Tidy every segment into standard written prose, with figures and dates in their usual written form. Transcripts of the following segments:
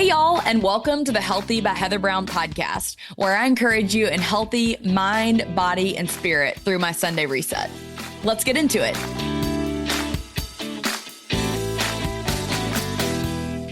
y'all, and welcome to the Healthy by Heather Brown podcast, where I encourage you in healthy mind, body, and spirit through my Sunday reset. Let's get into it.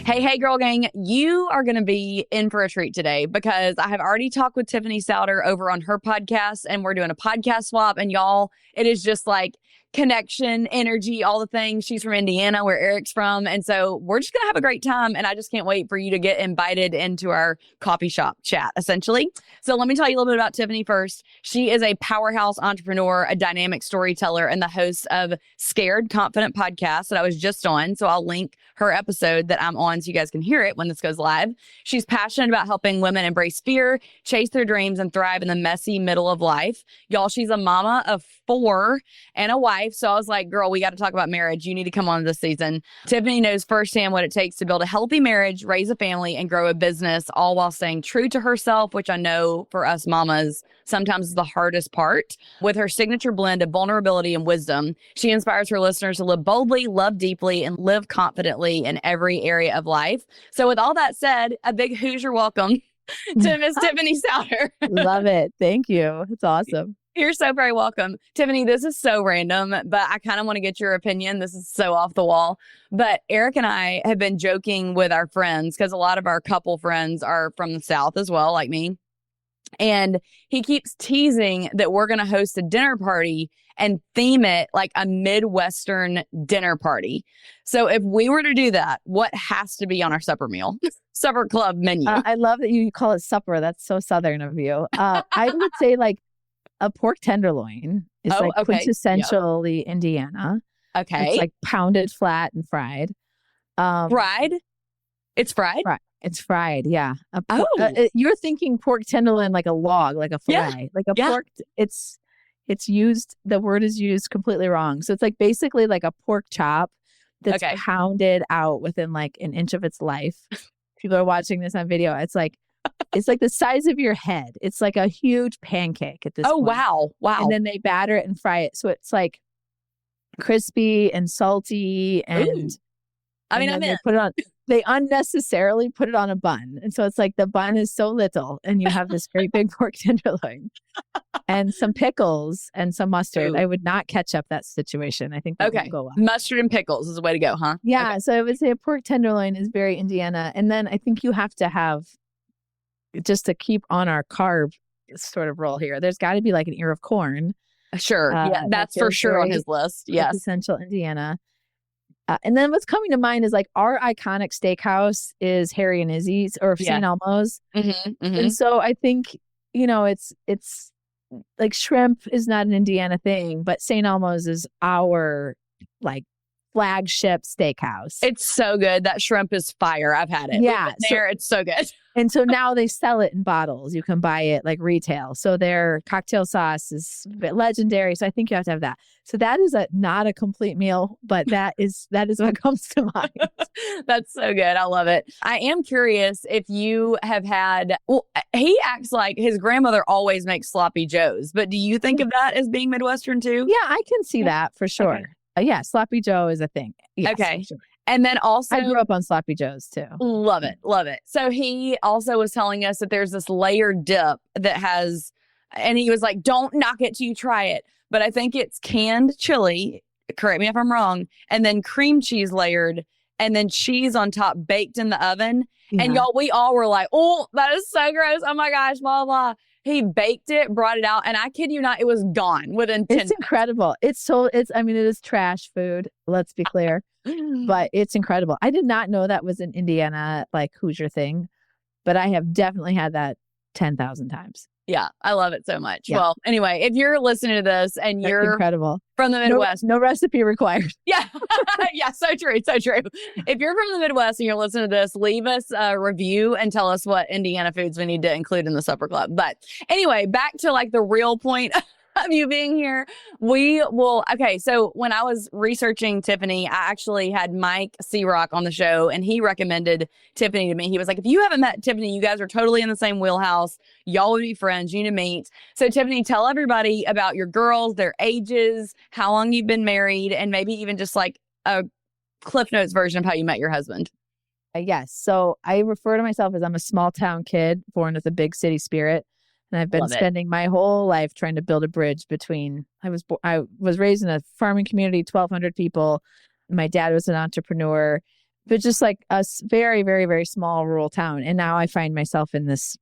Hey, girl gang, you are going to be in for a treat today because I have already talked with Tiffany Sauder over on her podcast, and we're doing a podcast swap. And y'all, it is just like connection, energy, all the things. She's from Indiana, where Eric's from. And so we're just going to have a great time. And I just can't wait for you to get invited into our coffee shop chat, essentially. So let me tell you a little bit about Tiffany first. She is a powerhouse entrepreneur, a dynamic storyteller, and the host of Scared Confident podcast that I was just on. So I'll link her episode that I'm on so you guys can hear it when this goes live. She's passionate about helping women embrace fear, chase their dreams, and thrive in the messy middle of life. Y'all, she's a mama of 4 and a wife. So I was like, girl, we got to talk about marriage. You need to come on this season. Tiffany knows firsthand what it takes to build a healthy marriage, raise a family, and grow a business, all while staying true to herself, which I know for us mamas sometimes is the hardest part. With her signature blend of vulnerability and wisdom, she inspires her listeners to live boldly, love deeply, and live confidently in every area of life. So with all that said, a big Hoosier welcome to Miss Tiffany Sauder. Love it. Thank you. It's awesome. You're so very welcome. Tiffany, this is so random, but I kind of want to get your opinion. This is so off the wall. But Eric and I have been joking with our friends because a lot of our couple friends are from the South as well, like me. And he keeps teasing that we're going to host a dinner party and theme it like a Midwestern dinner party. So if we were to do that, what has to be on our supper meal? Supper club menu. I love that you call it supper. That's so Southern of you. I would say like a pork tenderloin is quintessentially Indiana. Okay. It's like pounded flat and fried. Fried? It's fried? It's fried, yeah. You're thinking pork tenderloin like a log, like a fillet. Like a pork, it's used, the word is used completely wrong. So it's like basically like a pork chop that's pounded out within like an inch of its life. People are watching this on video. It's like the size of your head. It's like a huge pancake at this point. Wow. And then they batter it and fry it. So it's like crispy and salty. And they unnecessarily put it on a bun. And so it's like the bun is so little and you have this great big pork tenderloin and some pickles and some mustard. I would not ketchup that situation. I think that would go well. Mustard and pickles is the way to go, huh? Yeah. Okay. So I would say a pork tenderloin is very Indiana. And then I think you have to have, just to keep on our carb sort of roll here, there's got to be like an ear of corn. Sure. That's for sure on his list. Yes. Essential Indiana. And then what's coming to mind is like our iconic steakhouse is Harry and Izzy's or St. Elmo's. And so I think, it's like shrimp is not an Indiana thing, but St. Elmo's is our like flagship steakhouse. It's so good. That shrimp is fire. I've had it. Yeah. It's so good. And so now they sell it in bottles. You can buy it like retail. So their cocktail sauce is legendary. So I think you have to have that. So that is not a complete meal, but that is what comes to mind. That's so good. I love it. I am curious if you have had, he acts like his grandmother always makes sloppy joes, but do you think of that as being Midwestern too? Yeah, I can see that for sure. Okay. Sloppy Joe is a thing. Yes, okay. Sure. And then also, I grew up on sloppy joes too. Love it. Love it. So he also was telling us that there's this layered dip that has, and he was like, don't knock it till you try it. But I think it's canned chili, correct me if I'm wrong, and then cream cheese layered, and then cheese on top baked in the oven. Yeah. And y'all, we all were like, oh, that is so gross. Oh my gosh, blah, blah. He baked it, brought it out, and I kid you not, it was gone within 10 minutes. It's incredible. It is trash food, let's be clear, but it's incredible. I did not know that was an Indiana, like, Hoosier thing, but I have definitely had that 10,000 times. Yeah, I love it so much. Yeah. Well, anyway, if you're listening to this and you're incredible from the Midwest, no recipe required. Yeah. Yeah. So true. So true. If you're from the Midwest and you're listening to this, leave us a review and tell us what Indiana foods we need to include in the supper club. But anyway, back to like the real point of you being here. We will. Okay. So when I was researching Tiffany, I actually had Mike Searock on the show and he recommended Tiffany to me. He was like, if you haven't met Tiffany, you guys are totally in the same wheelhouse. Y'all would be friends. You need to meet. So Tiffany, tell everybody about your girls, their ages, how long you've been married, and maybe even just like a Cliff Notes version of how you met your husband. Yes. So I refer to myself as I'm a small town kid born with a big city spirit. And I've been spending my whole life trying to build a bridge between, I was raised in a farming community, 1,200 people. My dad was an entrepreneur, but just like a very, very, very small rural town. And now I find myself in this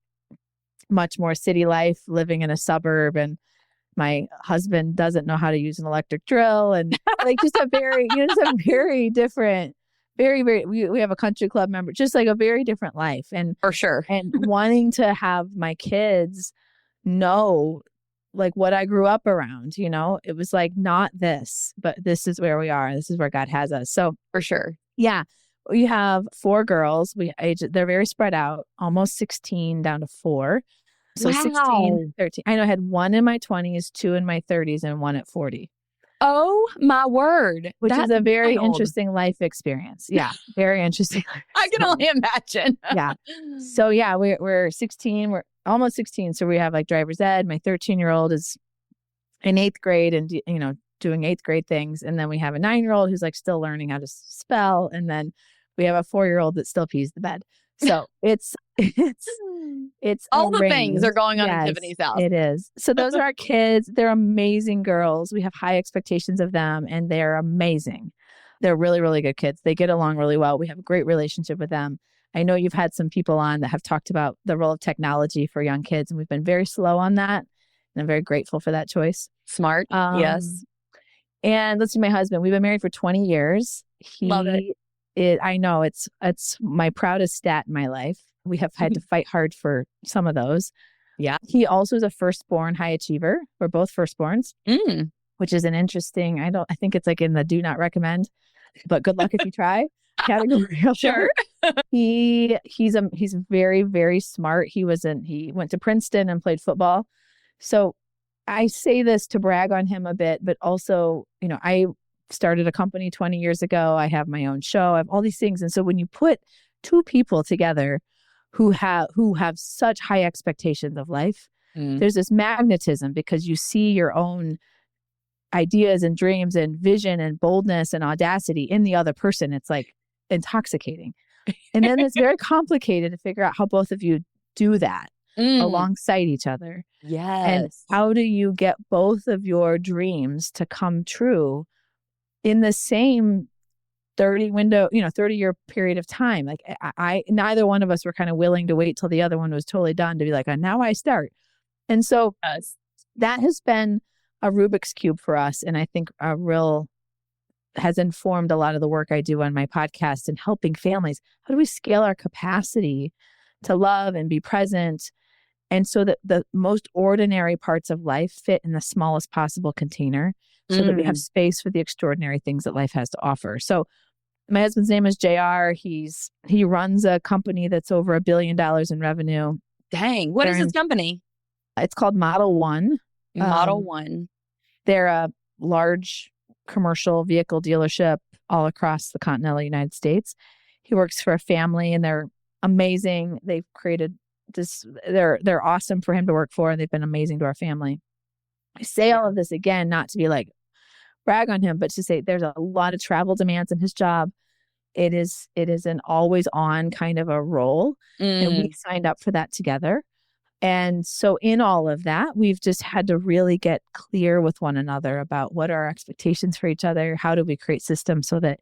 much more city life, living in a suburb, and my husband doesn't know how to use an electric drill, and like just a very, just a very different, very, very, we have a country club member, just like a very different life. And for sure. And wanting to have my kids know like what I grew up around, it was like, not this, but this is where we are. This is where God has us. So for sure. Yeah. We have 4 girls. They're very spread out, almost 16 down to 4. So 16, 13. I know I had 1 in my 20s, 2 in my 30s, and 1 at 40. Oh my word. Which is a very interesting life experience. Yeah. Very interesting. I can only imagine. Yeah. So yeah, we're 16. We're almost 16. So we have like driver's ed. My 13-year-old is in 8th grade and, doing 8th grade things. And then we have a 9-year-old who's like still learning how to spell. And then we have a 4-year-old that still pees the bed. So it's all the things are going on in Tiffany's house. It is. So those are our kids. They're amazing girls. We have high expectations of them, and they're amazing. They're really, really good kids. They get along really well. We have a great relationship with them. I know you've had some people on that have talked about the role of technology for young kids, and we've been very slow on that. And I'm very grateful for that choice. Smart. Yes. And let's see, my husband, we've been married for 20 years. Love it. I know it's my proudest stat in my life. We have had to fight hard for some of those. Yeah. He also is a firstborn high achiever. We're both firstborns, which is an interesting, I think it's like in the do not recommend, but good luck if you try category. Sure. He's very, very smart. He went to Princeton and played football. So I say this to brag on him a bit, but also, I started a company 20 years ago. I have my own show. I have all these things. And so when you put 2 people together who have such high expectations of life, there's this magnetism because you see your own ideas and dreams and vision and boldness and audacity in the other person. It's like intoxicating. And then it's very complicated to figure out how both of you do that alongside each other. Yes. And how do you get both of your dreams to come true in the same 30-year period of time? Like neither one of us were kind of willing to wait till the other one was totally done to be like, now I start. And so that has been a Rubik's Cube for us. And I think has informed a lot of the work I do on my podcast and helping families. How do we scale our capacity to love and be present? And so that the most ordinary parts of life fit in the smallest possible container so that we have space for the extraordinary things that life has to offer. So my husband's name is JR. He runs a company that's over $1 billion in revenue. Dang. What is his company? It's called Model 1. Model 1. They're a large commercial vehicle dealership all across the continental United States. He works for a family and they're amazing. They've created this, they're awesome for him to work for, and they've been amazing to our family. I say all of this again, not to be like brag on him, but to say there's a lot of travel demands in his job. It is an always on kind of a role. And we signed up for that together. And so in all of that, we've just had to really get clear with one another about what are our expectations for each other. How do we create systems so that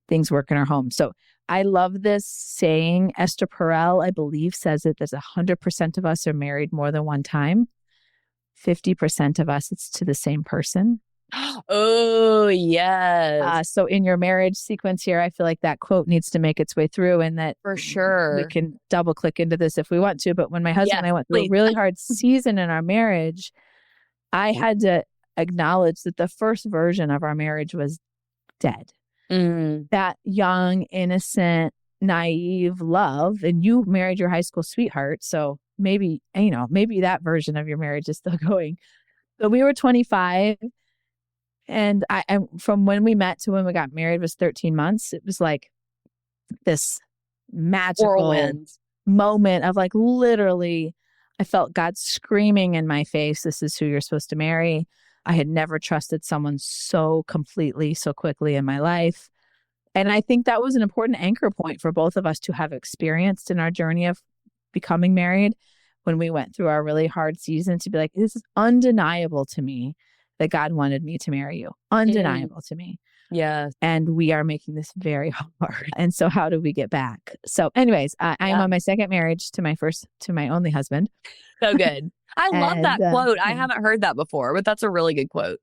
things work in our home? So I love this saying. Esther Perel, I believe, says it. There's 100% of us are married more than one time. 50% of us, it's to the same person. Oh, yes. So in your marriage sequence here, I feel like that quote needs to make its way through, and that for sure we can double click into this if we want to. But when my husband and I went through a really hard season in our marriage, I had to acknowledge that the first version of our marriage was dead. That young, innocent, naive love. And you married your high school sweetheart. So maybe that version of your marriage is still going. But we were 25. And I from when we met to when we got married was 13 months. It was like this magical moment of like literally, I felt God screaming in my face, this is who you're supposed to marry. I had never trusted someone so completely, so quickly in my life. And I think that was an important anchor point for both of us to have experienced in our journey of becoming married when we went through our really hard season, to be like, this is undeniable to me that God wanted me to marry you. Undeniable to me. Yes. And we are making this very hard. And so how do we get back? So anyways, I am on my second marriage to my only husband. So good. I love that quote. I haven't heard that before, but that's a really good quote.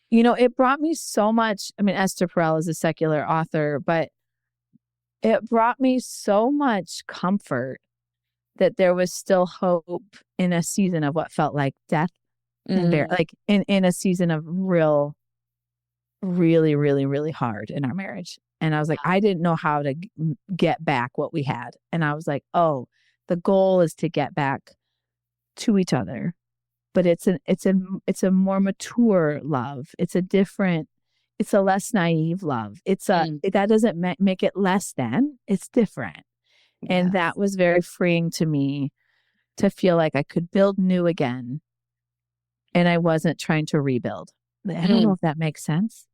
You know, it brought me so much. I mean, Esther Perel is a secular author, but it brought me so much comfort that there was still hope in a season of what felt like death and like in a season of really, really, really hard in our marriage. And I was like, I didn't know how to get back what we had. And I was like, oh, the goal is to get back to each other. But it's a more mature love. It's a less naive love. That doesn't make it less than, it's different. Yeah. And that was very freeing to me to feel like I could build new again. And I wasn't trying to rebuild. I don't know if that makes sense.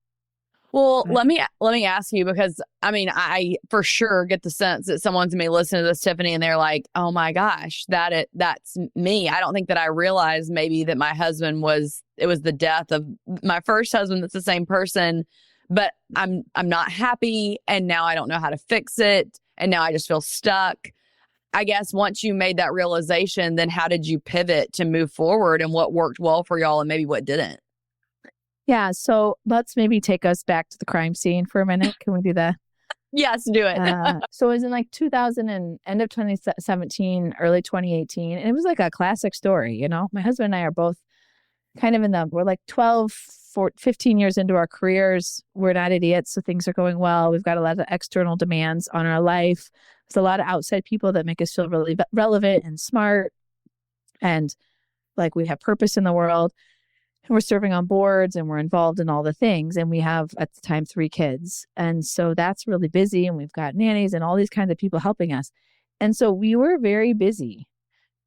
Well, let me ask you, because I mean, I for sure get the sense that someone's may listen to this, Tiffany, and they're like, "Oh my gosh, that's me." I don't think that I realized maybe that my husband was the death of my first husband. That's the same person, but I'm not happy, and now I don't know how to fix it, and now I just feel stuck. I guess once you made that realization, then how did you pivot to move forward, and what worked well for y'all, and maybe what didn't? Yeah. So let's maybe take us back to the crime scene for a minute. Can we do that? Yes, do it. So it was in like 2000 and end of 2017, early 2018. And it was like a classic story. You know, my husband and I are both kind of we're like 15 years into our careers. We're not idiots. So things are going well. We've got a lot of external demands on our life. There's a lot of outside people that make us feel really relevant and smart. And like we have purpose in the world. And we're serving on boards and we're involved in all the things. And we have, at the time, 3 kids. And so that's really busy. And we've got nannies and all these kinds of people helping us. And so we were very busy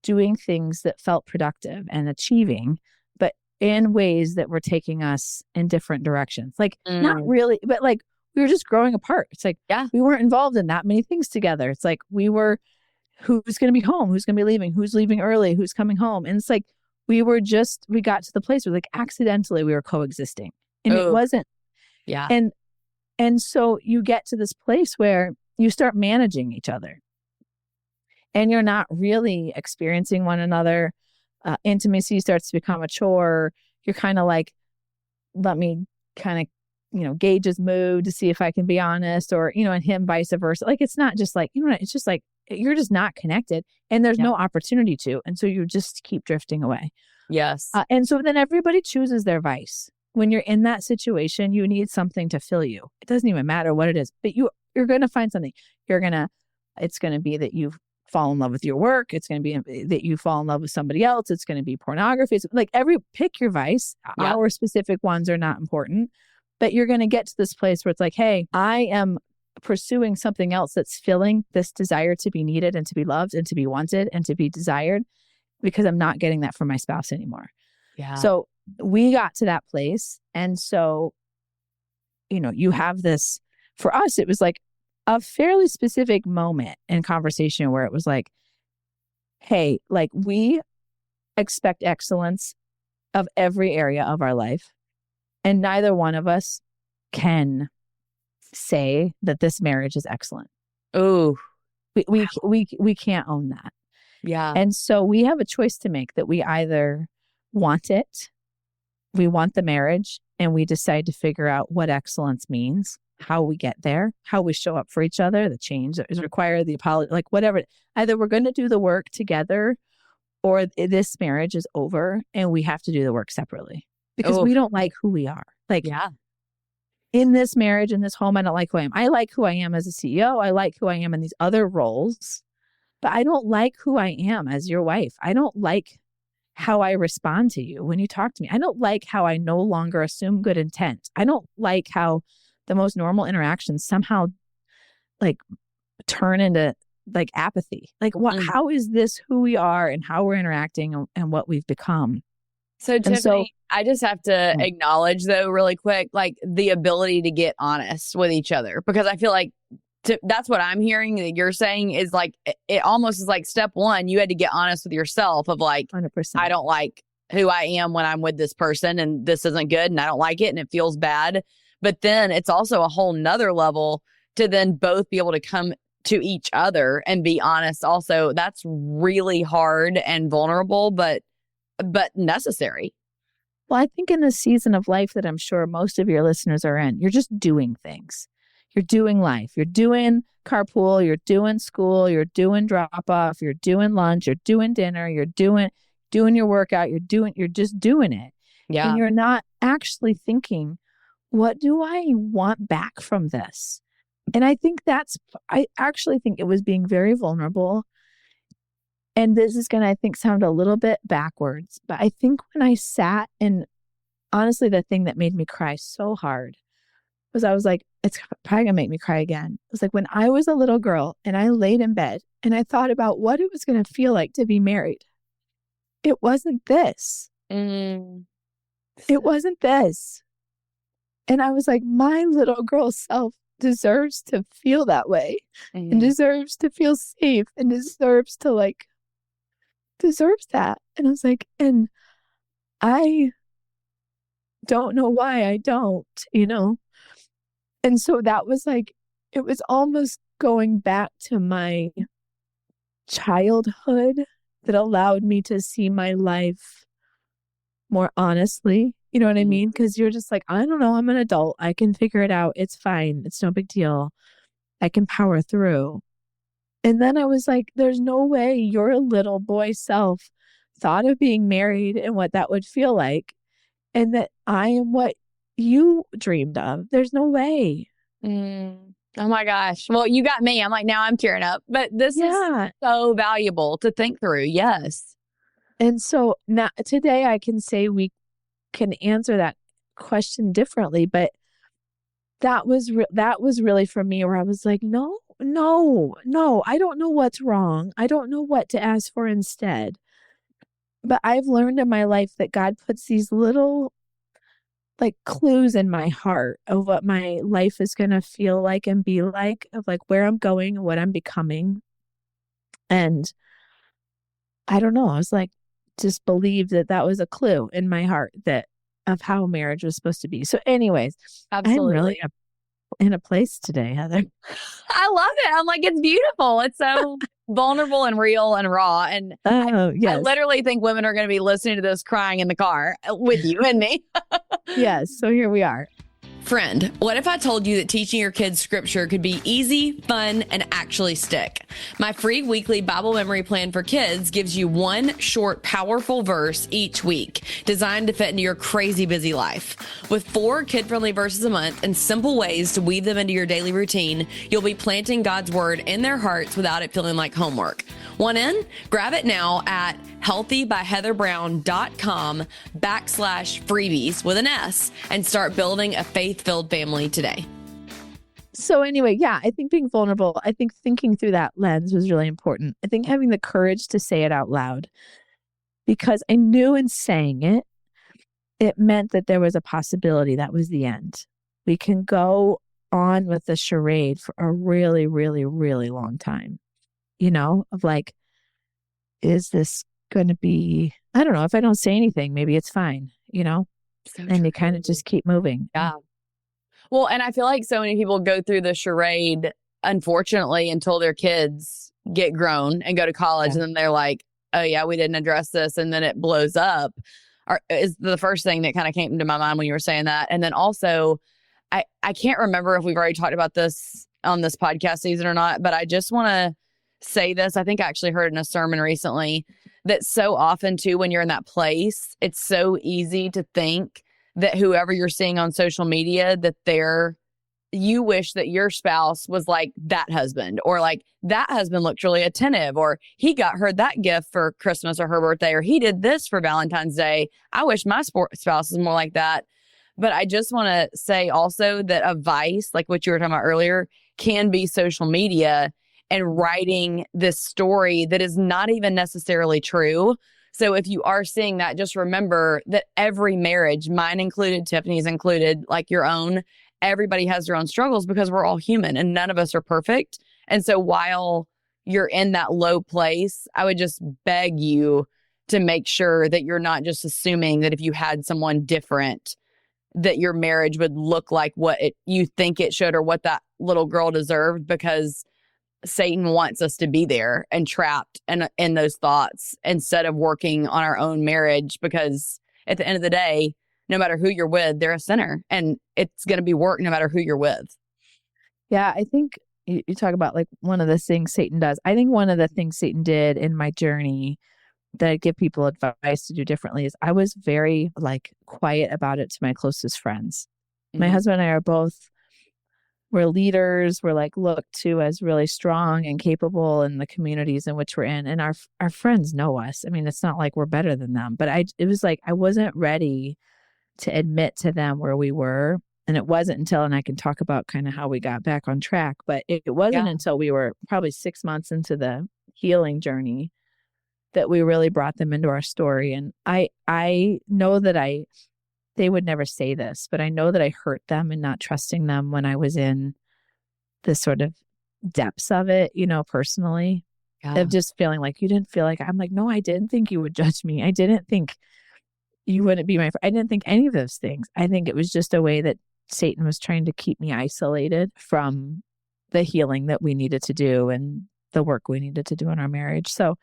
doing things that felt productive and achieving, but in ways that were taking us in different directions. Like not really, but like we were just growing apart. It's like, we weren't involved in that many things together. It's like we were, who's going to be home? Who's going to be leaving? Who's leaving early? Who's coming home? And it's like, we got to the place where like accidentally we were coexisting, and it wasn't. Yeah. And so you get to this place where you start managing each other and you're not really experiencing one another. Intimacy starts to become a chore. You're kind of like, let me kind of, gauge his mood to see if I can be honest, or, and him vice versa. Like, it's not just like, it's just like, you're just not connected and there's no opportunity to. And so you just keep drifting away. Yes. And so then everybody chooses their vice. When you're in that situation, you need something to fill you. It doesn't even matter what it is, but you're going to find something. It's going to be that you fall in love with your work. It's going to be that you fall in love with somebody else. It's going to be pornography. It's like pick your vice. Yeah. Our specific ones are not important, but you're going to get to this place where it's like, hey, I am pursuing something else that's filling this desire to be needed and to be loved and to be wanted and to be desired, because I'm not getting that from my spouse anymore. Yeah. So we got to that place. And so, you have this, for us, it was like a fairly specific moment in conversation where it was like, hey, like we expect excellence of every area of our life. And neither one of us can say that this marriage is excellent. Oh, we can't own that. Yeah. And so we have a choice to make, that we either want it, we want the marriage, and we decide to figure out what excellence means, how we get there, how we show up for each other, the change that is required, the apology, like whatever. Either we're going to do the work together, or this marriage is over and we have to do the work separately, because we don't like who we are. Like, in this marriage, in this home, I don't like who I am. I like who I am as a CEO. I like who I am in these other roles, but I don't like who I am as your wife. I don't like how I respond to you when you talk to me. I don't like how I no longer assume good intent. I don't like how the most normal interactions somehow like turn into like apathy. Like how is this who we are and how we're interacting and what we've become? So, Tiffany, I just have to acknowledge, though, really quick, like the ability to get honest with each other, because I feel like that's what I'm hearing that you're saying is like, it almost is like step one, you had to get honest with yourself of like, 100%. I don't like who I am when I'm with this person and this isn't good and I don't like it and it feels bad. But then it's also a whole nother level to then both be able to come to each other and be honest. Also, that's really hard and vulnerable, but necessary. Well, I think in the season of life that I'm sure most of your listeners are in, you're just doing things. You're doing life. You're doing carpool. You're doing school. You're doing drop off. You're doing lunch. You're doing dinner. You're doing your workout. You're just doing it. Yeah. And you're not actually thinking, what do I want back from this? And I actually think it was being very vulnerable. And this is going to, I think, sound a little bit backwards, but I think when I sat, and honestly, the thing that made me cry so hard was I was like, it's probably going to make me cry again. It was like when I was a little girl and I laid in bed and I thought about what it was going to feel like to be married. It wasn't this. It wasn't this. And I was like, my little girl self deserves to feel that way and deserves to feel safe and deserves that. And I was like, and I don't know why I don't, And so that was like, it was almost going back to my childhood that allowed me to see my life more honestly. You know what I mean? Because you're just like, I don't know, I'm an adult. I can figure it out. It's fine. It's no big deal. I can power through. And then I was like, there's no way your little boy self thought of being married and what that would feel like, and that I am what you dreamed of. There's no way. Oh my gosh. Well, you got me. I'm like, now I'm tearing up. But this is so valuable to think through. Yes. And so now today I can say we can answer that question differently, but that was really for me where I was like, no, I don't know what's wrong. I don't know what to ask for instead. But I've learned in my life that God puts these little like clues in my heart of what my life is going to feel like and be like, of like where I'm going and what I'm becoming. And I don't know. I was like, just believe that was a clue in my heart of how marriage was supposed to be. So anyways, absolutely. I'm really in a place today, Heather. I love it. I'm like, it's beautiful. It's so vulnerable and real and raw. And I literally think women are going to be listening to this crying in the car with you and me. Yes. So here we are. Friend, what if I told you that teaching your kids scripture could be easy, fun, and actually stick? My free weekly Bible memory plan for kids gives you one short, powerful verse each week, designed to fit into your crazy busy life. With 4 kid-friendly verses a month and simple ways to weave them into your daily routine, you'll be planting God's word in their hearts without it feeling like homework. Want in? Grab it now at healthybyheatherbrown.com/freebies with an S and start building a faith-filled family today. So anyway, I think being vulnerable, I think thinking through that lens was really important. I think having the courage to say it out loud, because I knew in saying it, it meant that there was a possibility that was the end. We can go on with the charade for a really, really, really long time, of like, is this going to be, I don't know, if I don't say anything, maybe it's fine, So and you kind of just keep moving. Yeah. Well, and I feel like so many people go through the charade, unfortunately, until their kids get grown and go to college. And then they're like, oh yeah, we didn't address this. And then it blows up, is the first thing that kind of came to my mind when you were saying that. And then also, I can't remember if we've already talked about this on this podcast season or not, but I just want to say this. I think I actually heard in a sermon recently that so often too, when you're in that place, it's so easy to think that whoever you're seeing on social media, that you wish that your spouse was like that husband, or like that husband looked really attentive, or he got her that gift for Christmas or her birthday, or he did this for Valentine's Day. I wish my spouse was more like that. But I just want to say also that a vice, like what you were talking about earlier, can be social media and writing this story that is not even necessarily true So if you are seeing that, just remember that every marriage, mine included, Tiffany's included, like your own, everybody has their own struggles because we're all human and none of us are perfect. And so while you're in that low place, I would just beg you to make sure that you're not just assuming that if you had someone different, that your marriage would look like what you think it should or what that little girl deserved, because Satan wants us to be there and trapped in those thoughts instead of working on our own marriage, because at the end of the day, no matter who you're with, they're a sinner and it's going to be work no matter who you're with. Yeah, I think you talk about like one of the things Satan does. I think one of the things Satan did in my journey that I give people advice to do differently is I was very like quiet about it to my closest friends. My husband and I are both, we're leaders. We're like looked to as really strong and capable in the communities in which we're in. And our friends know us. I mean, it's not like we're better than them, but it was like, I wasn't ready to admit to them where we were. And it wasn't until, and I can talk about kind of how we got back on track, but it wasn't until we were probably 6 months into the healing journey that we really brought them into our story. And I know that they would never say this, but I know that I hurt them in not trusting them when I was in the sort of depths of it, personally, of just feeling like you didn't feel like, I'm like, no, I didn't think you would judge me. I didn't think you wouldn't be my friend. I didn't think any of those things. I think it was just a way that Satan was trying to keep me isolated from the healing that we needed to do and the work we needed to do in our marriage. So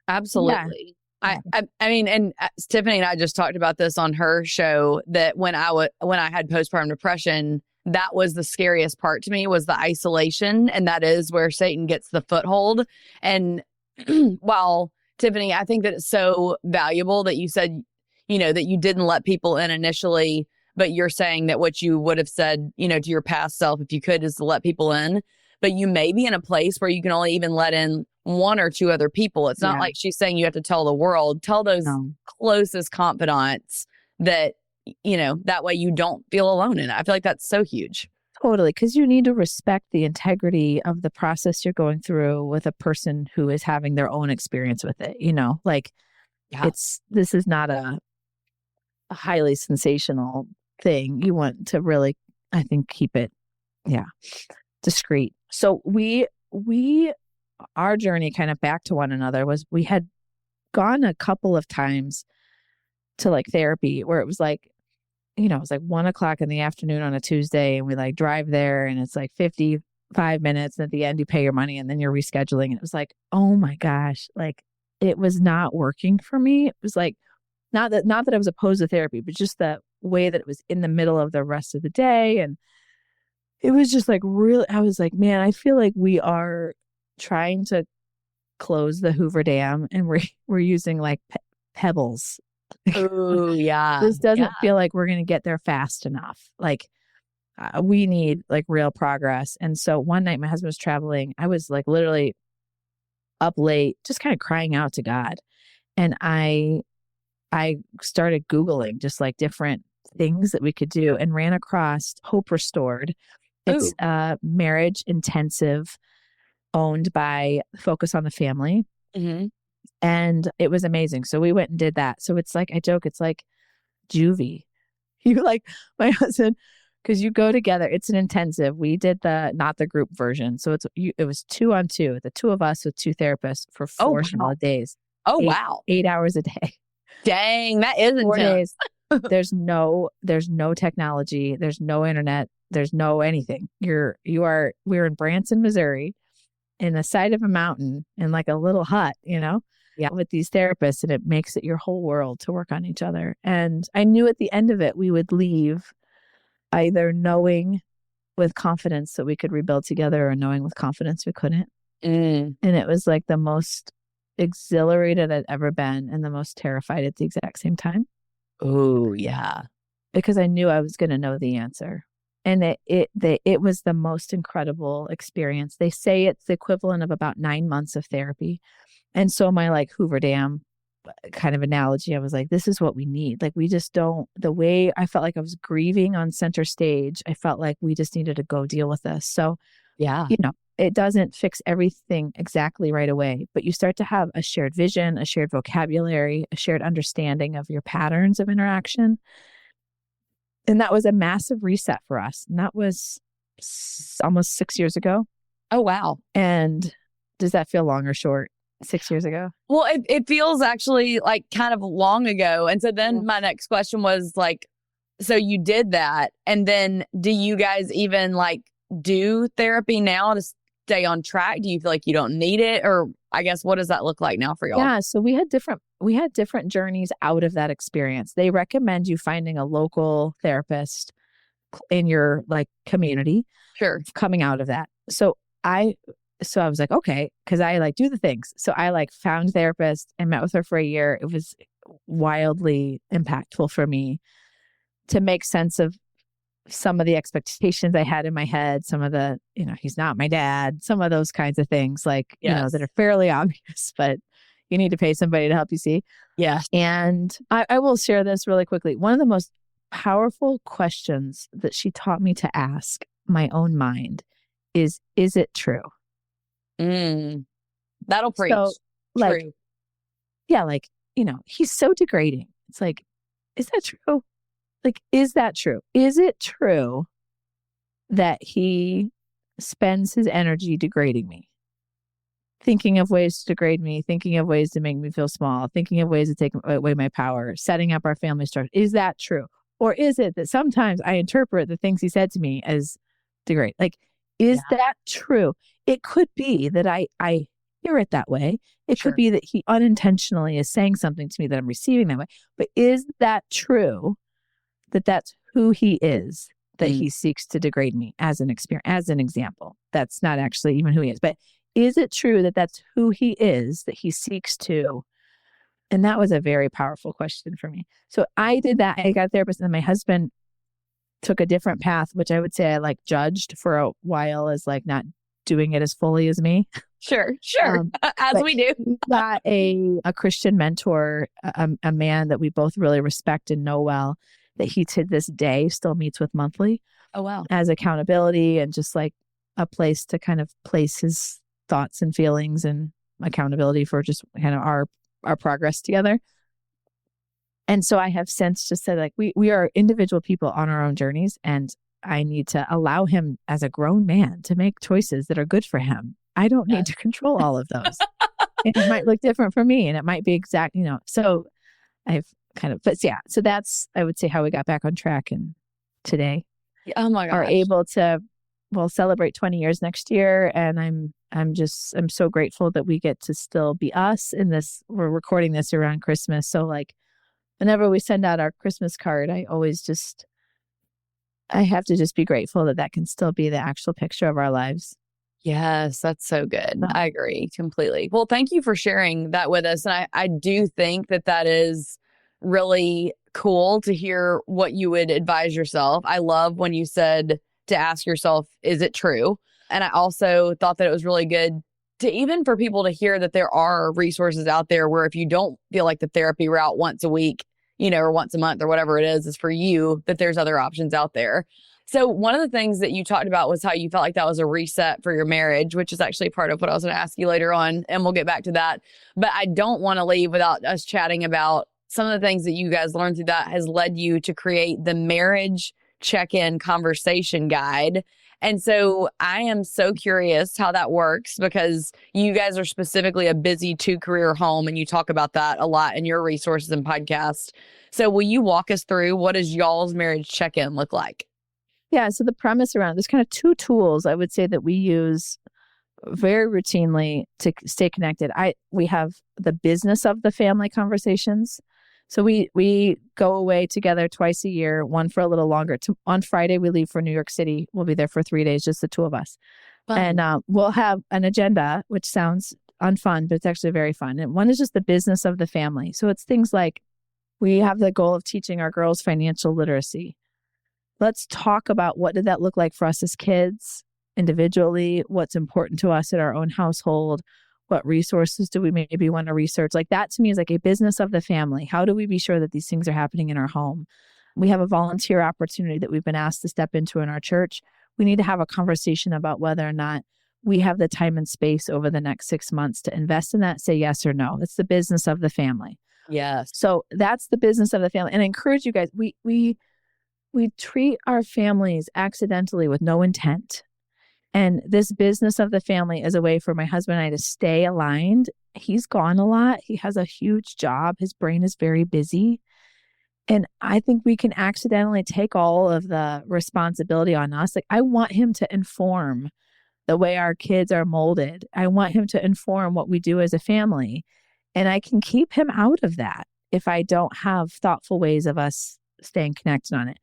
absolutely. Yeah. I mean, and Tiffany and I just talked about this on her show, that when I had postpartum depression, that was the scariest part to me, was the isolation. And that is where Satan gets the foothold. And while Tiffany, I think that it's so valuable that you said, that you didn't let people in initially, but you're saying that what you would have said, to your past self, if you could, is to let people in. But you may be in a place where you can only even let in one or two other people. It's not like she's saying you have to tell the world. Tell those closest confidants that, that way you don't feel alone in it. I feel like that's so huge. Totally. Because you need to respect the integrity of the process you're going through with a person who is having their own experience with it. This is not a highly sensational thing. You want to really, I think, keep it, discreet. So our journey kind of back to one another was, we had gone a couple of times to like therapy where it was like, it was like 1:00 in the afternoon on a Tuesday, and we like drive there and it's like 55 minutes. And at the end you pay your money and then you're rescheduling. And it was like, oh my gosh, like it was not working for me. It was like, not that I was opposed to therapy, but just the way that it was in the middle of the rest of the day. And it was just like really, I was like, man, I feel like we are trying to close the Hoover Dam and we're using like pebbles. Oh yeah. This doesn't feel like we're going to get there fast enough. Like we need like real progress. And so one night my husband was traveling. I was like literally up late, just kind of crying out to God. And I started Googling just like different things that we could do, and ran across Hope Restored. It's a marriage intensive owned by Focus on the Family. Mm-hmm. And it was amazing. So we went and did that. So it's like, I joke, it's like juvie. You like my husband, because you go together. It's an intensive. We did not the group version. So it was 2-on-2, the two of us with two therapists for 4 solid days. Oh, wow. 8 hours a day. Dang, that is intense. 4 days. There's no technology. There's no internet. There's no anything. We're in Branson, Missouri, in the side of a mountain in like a little hut, with these therapists, and it makes it your whole world to work on each other. And I knew at the end of it, we would leave either knowing with confidence that we could rebuild together, or knowing with confidence we couldn't. And it was like the most exhilarated I'd ever been, and the most terrified at the exact same time. Oh yeah. Because I knew I was going to know the answer. And it was the most incredible experience. They say it's the equivalent of about 9 months of therapy. And so my like Hoover Dam kind of analogy, I was like, this is what we need. Like, we just don't, the way I felt like I was grieving on center stage, I felt like we just needed to go deal with this. So, it doesn't fix everything exactly right away, but you start to have a shared vision, a shared vocabulary, a shared understanding of your patterns of interaction. And that was a massive reset for us. And that was almost 6 years ago. Oh, wow. And does that feel long or short? 6 years ago? Well, it feels actually like kind of long ago. And so then my next question was like, so you did that. And then do you guys even like do therapy now to stay on track? Do you feel like you don't need it? Or I guess, what does that look like now for y'all? Yeah. So we had different journeys out of that experience. They recommend you finding a local therapist in your like community. Sure. Coming out of that. So I was like, okay, because I like do the things. So I like found a therapist and met with her for a year. It was wildly impactful for me to make sense of some of the expectations I had in my head, some of the, he's not my dad, some of those kinds of things like, that are fairly obvious, but you need to pay somebody to help you see. Yeah. And I will share this really quickly. One of the most powerful questions that she taught me to ask my own mind is it true? That'll preach. So, like, true. Yeah, like, he's so degrading. It's like, is that true? Like, is that true? Is it true that he spends his energy degrading me? Thinking of ways to degrade me, thinking of ways to make me feel small, thinking of ways to take away my power, setting up our family structure. Is that true? Or is it that sometimes I interpret the things he said to me as degrade? Like, is that true? It could be that I hear it that way. It could be that he unintentionally is saying something to me that I'm receiving that way. But is that true that that's who he is, that he seeks to degrade me as an example? That's not actually even who he is. But is it true that that's who he is, that he seeks to? And that was a very powerful question for me. So I did that. I got a therapist, and my husband took a different path, which I would say I like judged for a while as like not doing it as fully as me. Sure. As we do. He got a Christian mentor, a man that we both really respect and know well, that he to this day still meets with monthly. Oh, wow. As accountability and just like a place to kind of place his thoughts and feelings and accountability for just kind of our progress together. And so I have since just said, like, we are individual people on our own journeys, and I need to allow him as a grown man to make choices that are good for him. I don't need to control all of those. It might look different for me, and it might be exact, so I've kind of, but yeah, so that's, I would say, how we got back on track. And today, oh my gosh, are able to, celebrate 20 years next year. And I'm so grateful that we get to still be us in this. We're recording this around Christmas. So like, whenever we send out our Christmas card, I have to just be grateful that can still be the actual picture of our lives. Yes, that's so good. I agree completely. Well, thank you for sharing that with us. And I do think that is really cool to hear what you would advise yourself. I love when you said to ask yourself, is it true? And I also thought that it was really good to even for people to hear that there are resources out there where if you don't feel like the therapy route once a week, or once a month or whatever it is for you, that there's other options out there. So one of the things that you talked about was how you felt like that was a reset for your marriage, which is actually part of what I was going to ask you later on. And we'll get back to that. But I don't want to leave without us chatting about some of the things that you guys learned through that has led you to create the marriage check-in conversation guide. And so I am so curious how that works because you guys are specifically a busy 2-career home, and you talk about that a lot in your resources and podcast. So will you walk us through what does y'all's marriage check-in look like? Yeah. So the premise around there's kind of 2 tools I would say that we use very routinely to stay connected. We have the business of the family conversations. So we go away together twice a year, one for a little longer. On Friday, we leave for New York City. We'll be there for 3 days, just the 2 of us. Fun. And we'll have an agenda, which sounds unfun, but it's actually very fun. And one is just the business of the family. So it's things like we have the goal of teaching our girls financial literacy. Let's talk about what did that look like for us as kids, individually, what's important to us in our own household, what resources do we maybe want to research? Like that to me is like a business of the family. How do we be sure that these things are happening in our home? We have a volunteer opportunity that we've been asked to step into in our church. We need to have a conversation about whether or not we have the time and space over the next 6 months to invest in that, say yes or no. It's the business of the family. Yes. So that's the business of the family. And I encourage you guys, we treat our families accidentally with no intent. And this business of the family is a way for my husband and I to stay aligned. He's gone a lot. He has a huge job. His brain is very busy. And I think we can accidentally take all of the responsibility on us. Like, I want him to inform the way our kids are molded. I want him to inform what we do as a family. And I can keep him out of that if I don't have thoughtful ways of us staying connected on it.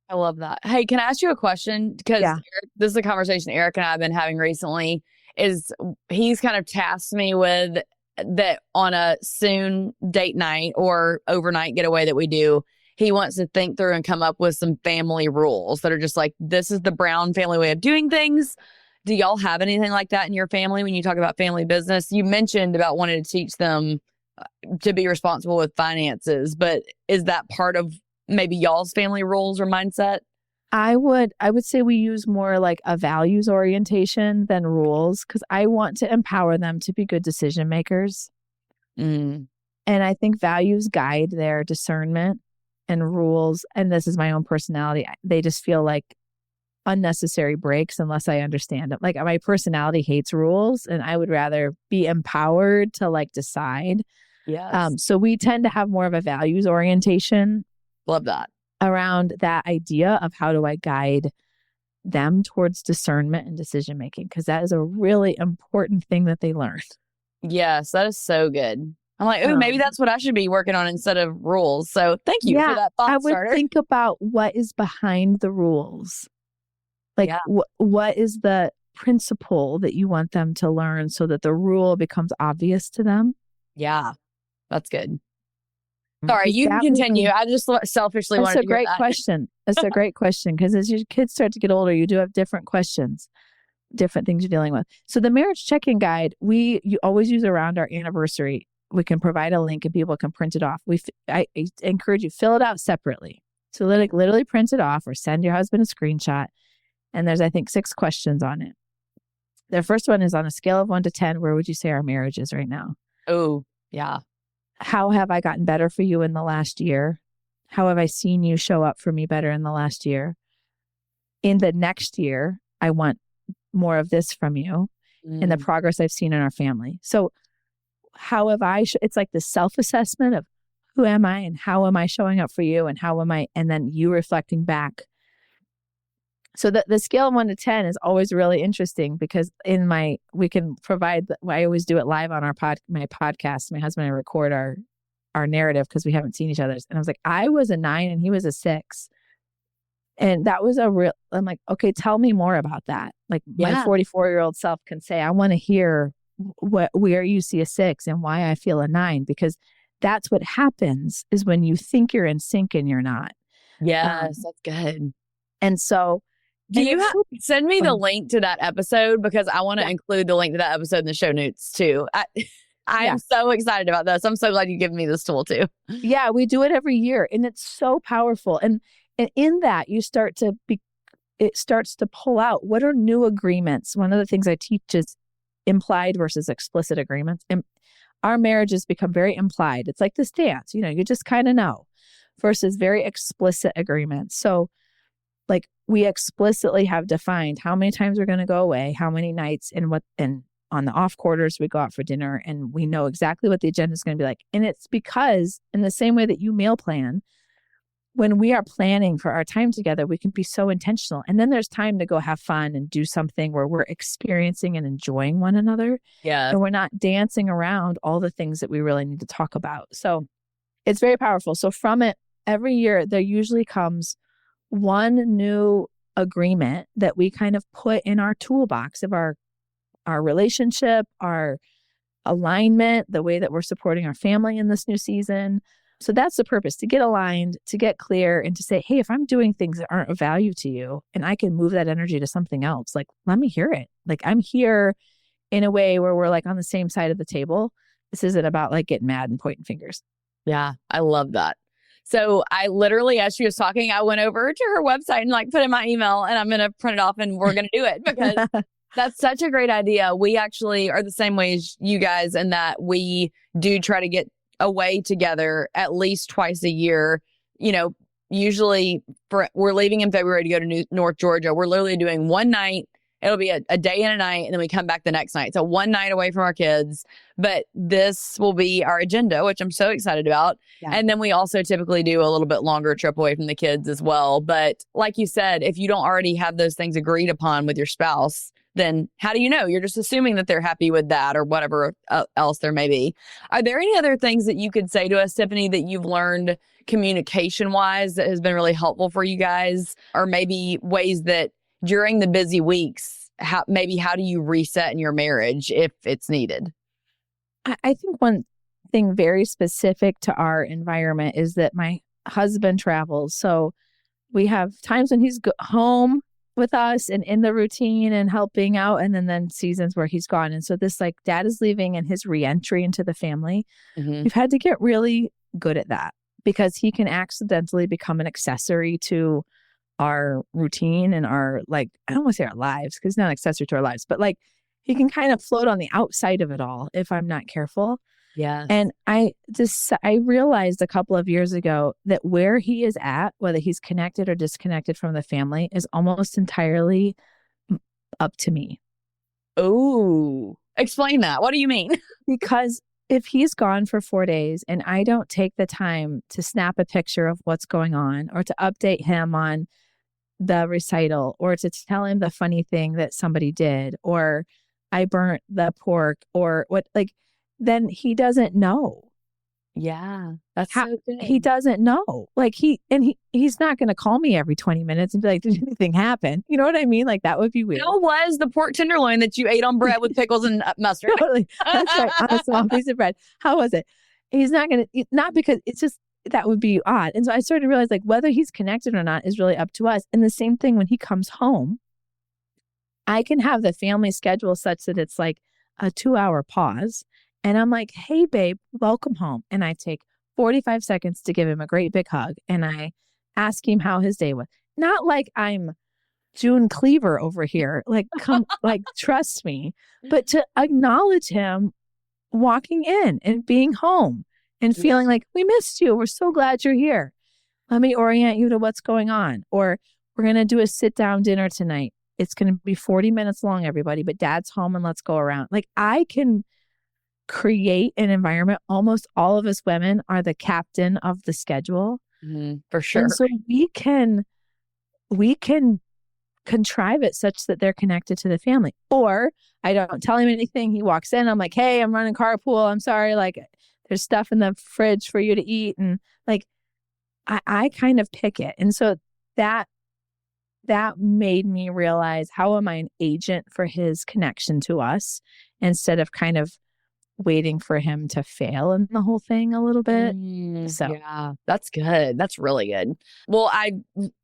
I love that. Hey, can I ask you a question? Because this is a conversation Eric and I have been having recently. He's kind of tasked me with that on a soon date night or overnight getaway that we do. He wants to think through and come up with some family rules that are just like, this is the Brown family way of doing things. Do y'all have anything like that in your family when you talk about family business? You mentioned about wanting to teach them to be responsible with finances, but is that part of maybe y'all's family rules or mindset? I would say we use more like a values orientation than rules, because I want to empower them to be good decision makers. And I think values guide their discernment, and rules, and this is my own personality, they just feel like unnecessary breaks unless I understand it. Like, my personality hates rules, and I would rather be empowered to like decide. Yes. So we tend to have more of a values orientation. Love that. Around that idea of how do I guide them towards discernment and decision making, because that is a really important thing that they learn. Yes, that is so good. I'm like, oh, maybe that's what I should be working on instead of rules. So thank you for that thought starter. I would think about what is behind the rules. Like, what is the principle that you want them to learn so that the rule becomes obvious to them? Yeah, that's good. Sorry, you can continue. I just selfishly wanted to hear that. That's a great question. That's a great question, because as your kids start to get older, you do have different questions, different things you're dealing with. So the marriage check-in guide, you always use around our anniversary. We can provide a link and people can print it off. I encourage you, fill it out separately. So literally print it off or send your husband a screenshot. And there's, I think, 6 questions on it. The first one is, on a scale of 1 to 10, where would you say our marriage is right now? Oh, yeah. How have I gotten better for you in the last year? How have I seen you show up for me better in the last year? In the next year, I want more of this from you and the progress I've seen in our family. So how have I, it's like the self-assessment of who am I and how am I showing up for you and how am I, and then you reflecting back. So the scale of 1 to 10 is always really interesting, because we can provide, I always do it live on my podcast. My husband and I record our narrative because we haven't seen each other's. And I was like, I was a 9 and he was a 6. And that was I'm like, okay, tell me more about that. Like, my 44-year-old self can say, I want to hear where you see a 6 and why I feel a 9, because that's what happens is when you think you're in sync and you're not. Yes, that's good. And so, do you send me the link to that episode? Because I want to include the link to that episode in the show notes too. I am so excited about this. I'm so glad you gave me this tool too. Yeah, we do it every year, and it's so powerful. And in that, it starts to pull out, what are new agreements? One of the things I teach is implied versus explicit agreements. And our marriages become very implied. It's like this dance, you just kind of know, versus very explicit agreements. So, like, we explicitly have defined how many times we're going to go away, how many nights, and on the off quarters, we go out for dinner, and we know exactly what the agenda is going to be like. And it's because, in the same way that you meal plan, when we are planning for our time together, we can be so intentional. And then there's time to go have fun and do something where we're experiencing and enjoying one another. Yeah. And we're not dancing around all the things that we really need to talk about. So it's very powerful. So from it, every year, there usually comes one new agreement that we kind of put in our toolbox of our relationship, our alignment, the way that we're supporting our family in this new season. So that's the purpose, to get aligned, to get clear, and to say, hey, if I'm doing things that aren't of value to you and I can move that energy to something else, like, let me hear it. Like, I'm here in a way where we're like on the same side of the table. This isn't about like getting mad and pointing fingers. Yeah, I love that. So I literally, as she was talking, I went over to her website and like put in my email, and I'm going to print it off and we're going to do it, because That's such a great idea. We actually are the same way as you guys in that we do try to get away together at least twice a year. You know, usually we're leaving in February to go to North Georgia. We're literally doing one night. It'll be a day and a night, and then we come back the next night. So one night away from our kids. But this will be our agenda, which I'm so excited about. Yeah. And then we also typically do a little bit longer trip away from the kids as well. But like you said, if you don't already have those things agreed upon with your spouse, then how do you know? You're just assuming that they're happy with that or whatever else there may be. Are there any other things that you could say to us, Tiffany, that you've learned communication-wise that has been really helpful for you guys? Or maybe ways that during the busy weeks, how do you reset in your marriage if it's needed? I think one thing very specific to our environment is that my husband travels. So we have times when he's home with us and in the routine and helping out, and then seasons where he's gone. And so this like dad is leaving and his reentry into the family, we've had to get really good at that because he can accidentally become an accessory to our routine and our, like, I don't want to say our lives because it's not an accessory to our lives, but like he can kind of float on the outside of it all if I'm not careful. Yeah. And I realized a couple of years ago that where he is at, whether he's connected or disconnected from the family, is almost entirely up to me. Oh, explain that. What do you mean? Because if he's gone for 4 days and I don't take the time to snap a picture of what's going on or to update him on the recital or to tell him the funny thing that somebody did or I burnt the pork or what, like, then he doesn't know. Yeah, that's so good. He doesn't know. Like he's not going to call me every 20 minutes and be like, did anything happen? You know what I mean? Like that would be weird. How was the pork tenderloin that you ate on bread with pickles and mustard? Totally. That's right. On a small piece of bread. How was it? He's not going to, not because it's just, that would be odd. And so I started to realize like whether he's connected or not is really up to us. And the same thing when he comes home, I can have the family schedule such that it's like a 2-hour pause. And I'm like, hey, babe, welcome home. And I take 45 seconds to give him a great big hug. And I ask him how his day was. Not like I'm June Cleaver over here. Like, come, like, trust me. But to acknowledge him walking in and being home and feeling like, we missed you. We're so glad you're here. Let me orient you to what's going on. Or we're going to do a sit down dinner tonight. It's going to be 40 minutes long, everybody, but dad's home and let's go around. Like I can create an environment. Almost all of us women are the captain of the schedule. For sure. And so we can contrive it such that they're connected to the family. Or I don't tell him anything. He walks in. I'm like, hey, I'm running carpool. I'm sorry. Like there's stuff in the fridge for you to eat. And like, I kind of pick it. And so that made me realize, how am I an agent for his connection to us instead of kind of waiting for him to fail in the whole thing a little bit. So yeah, that's good. That's really good. Well, I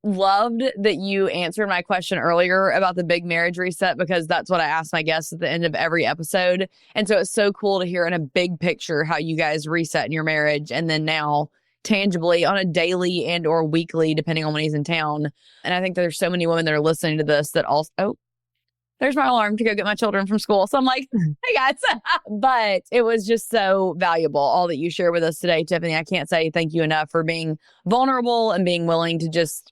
loved that you answered my question earlier about the big marriage reset, because that's what I ask my guests at the end of every episode. And so it's so cool to hear in a big picture how you guys reset in your marriage, and then now tangibly on a daily and or weekly, depending on when he's in town. And I think there's so many women that are listening to this that also, there's my alarm to go get my children from school. So I'm like, hey guys. But it was just so valuable, all that you shared with us today, Tiffany. I can't say thank you enough for being vulnerable and being willing to just,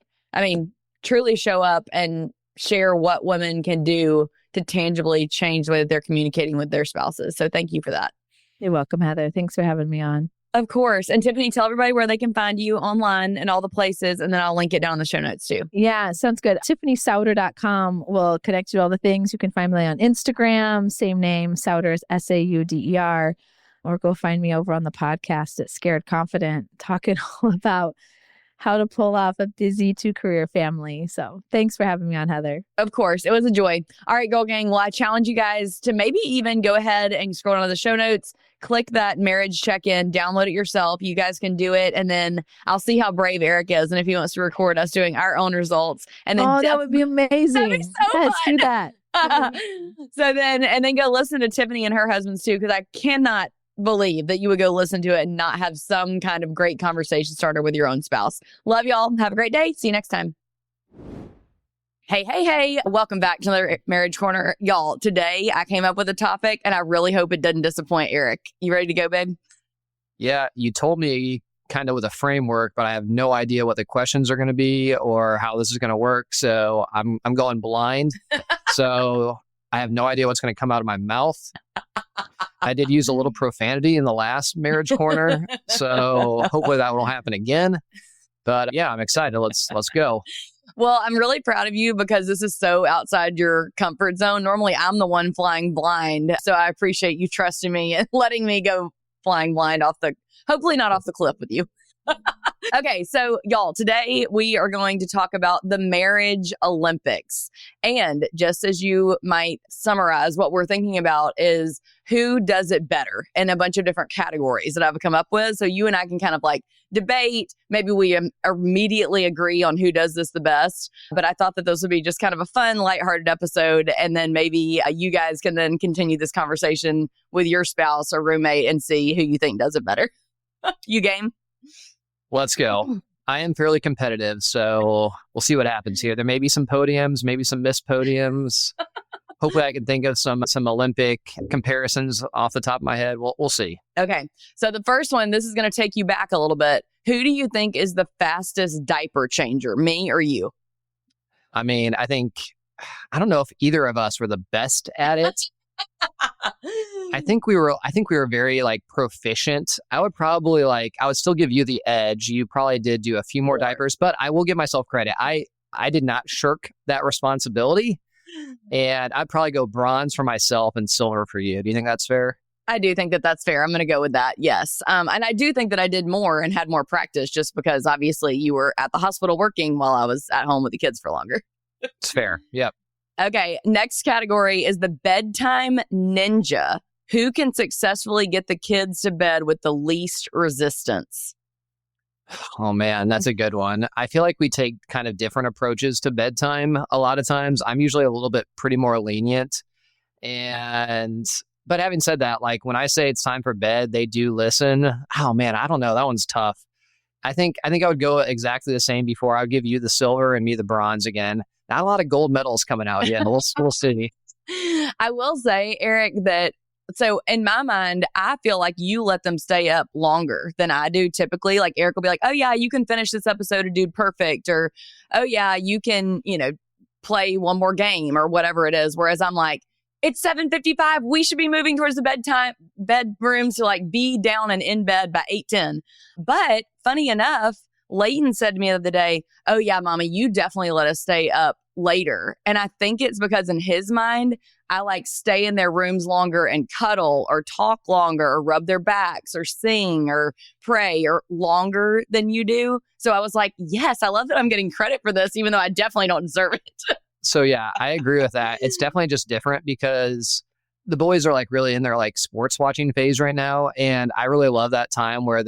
truly show up and share what women can do to tangibly change the way that they're communicating with their spouses. So thank you for that. You're welcome, Heather. Thanks for having me on. Of course. And Tiffany, tell everybody where they can find you online and all the places, and then I'll link it down in the show notes too. Yeah, sounds good. TiffanySauder.com will connect you to all the things. You can find me on Instagram, same name, Sauder is Sauder, or go find me over on the podcast at Scared Confident, talking all about how to pull off a busy 2-career family. So thanks for having me on, Heather. Of course. It was a joy. All right, Girl Gang. Well, I challenge you guys to maybe even go ahead and scroll down to the show notes, click that marriage check-in, download it yourself. You guys can do it. And then I'll see how brave Eric is and if he wants to record us doing our own results. And then that would be amazing. That'd be so Let's fun. do that. then go listen to Tiffany and her husband's too, because I cannot believe that you would go listen to it and not have some kind of great conversation starter with your own spouse. Love y'all. Have a great day. See you next time. Hey, hey, hey. Welcome back to another Marriage Corner. Y'all, today I came up with a topic and I really hope it doesn't disappoint Eric. You ready to go, babe? Yeah, you told me kind of with a framework, but I have no idea what the questions are going to be or how this is going to work. So I'm going blind. So I have no idea what's going to come out of my mouth. I did use a little profanity in the last Marriage Corner. So hopefully that won't happen again. But yeah, I'm excited. Let's go. Well, I'm really proud of you because this is so outside your comfort zone. Normally, I'm the one flying blind. So I appreciate you trusting me and letting me go flying blind hopefully not off the cliff with you. Okay, so y'all, today we are going to talk about the Marriage Olympics. And just as you might summarize, what we're thinking about is who does it better in a bunch of different categories that I've come up with. So you and I can kind of like debate. Maybe we immediately agree on who does this the best. But I thought that this would be just kind of a fun, lighthearted episode. And then maybe you guys can then continue this conversation with your spouse or roommate and see who you think does it better. You game? Let's go. I am fairly competitive, so we'll see what happens here. There may be some podiums, maybe some missed podiums. Hopefully I can think of some Olympic comparisons off the top of my head. We'll see. Okay. So the first one, this is going to take you back a little bit. Who do you think is the fastest diaper changer, me or you? I mean, I don't know if either of us were the best at it. I think we were very like proficient. I would still give you the edge. You probably did do a few more diapers, but I will give myself credit. I did not shirk that responsibility, and I'd probably go bronze for myself and silver for you. Do you think that's fair? I do think that that's fair. I'm going to go with that. Yes. And I do think that I did more and had more practice just because obviously you were at the hospital working while I was at home with the kids for longer. It's fair. Yep. Okay, next category is the bedtime ninja. Who can successfully get the kids to bed with the least resistance? Oh man, that's a good one. I feel like we take kind of different approaches to bedtime a lot of times. I'm usually a little bit pretty more lenient. But having said that, like when I say it's time for bed, they do listen. Oh man, I don't know. That one's tough. I think I would go exactly the same before. I would give you the silver and me the bronze again. Not a lot of gold medals coming out yet. We'll see. I will say, Eric, so in my mind, I feel like you let them stay up longer than I do typically. Like Eric will be like, oh yeah, you can finish this episode of Dude Perfect. Or, oh yeah, you can, play one more game or whatever it is. Whereas I'm like, it's 7:55. We should be moving towards the bedrooms to like be down and in bed by 8:10. But funny enough, Layton said to me the other day, oh yeah, mommy, you definitely let us stay up later. And I think it's because in his mind, I like stay in their rooms longer and cuddle or talk longer or rub their backs or sing or pray or longer than you do. So I was like, yes, I love that I'm getting credit for this, even though I definitely don't deserve it. So yeah, I agree with that. It's definitely just different because the boys are like really in their like sports watching phase right now. And I really love that time where